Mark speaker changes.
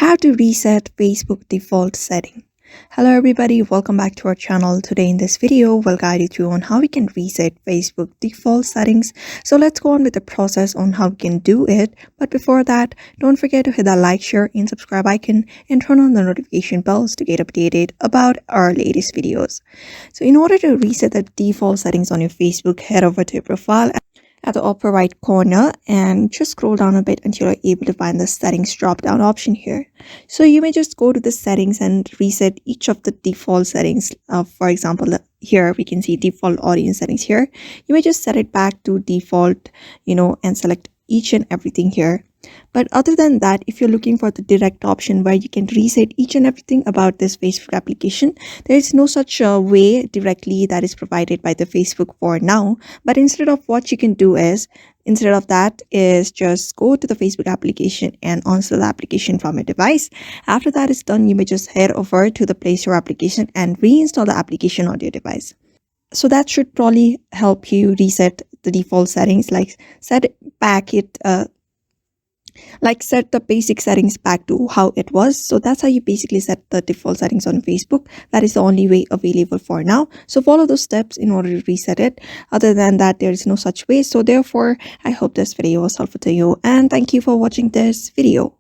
Speaker 1: How to reset Facebook default setting. Hello everybody, welcome back to our channel. Today in this video, we'll guide you through on how we can reset Facebook default settings. So let's go on with the process on how we can do it. But before that, don't forget to hit that like, share and subscribe icon and turn on the notification bells to get updated about our latest videos. So in order to reset the default settings on your Facebook, head over to your profile at the upper right corner and just scroll down a bit until you're able to find the settings drop down option here. So you may just go to the settings and reset each of the default settings. For example, here we can see default audience settings here. You may just set it back to default, and select each and everything here. But other than that, if you're looking for the direct option where you can reset each and everything about this Facebook application, there is no such way directly that is provided by the Facebook for now. But instead of what you can do is, instead of that is just go to the Facebook application and uninstall the application from your device. After that is done, you may just head over to the Play Store application and reinstall the application on your device. So that should probably help you reset the default settings, like set the basic settings back to how it was. So that's how you basically set the default settings on Facebook. That is the only way available for now. So follow those steps in order to reset it. Other than that, there is no such way. So therefore, I hope this video was helpful to you and thank you for watching this video.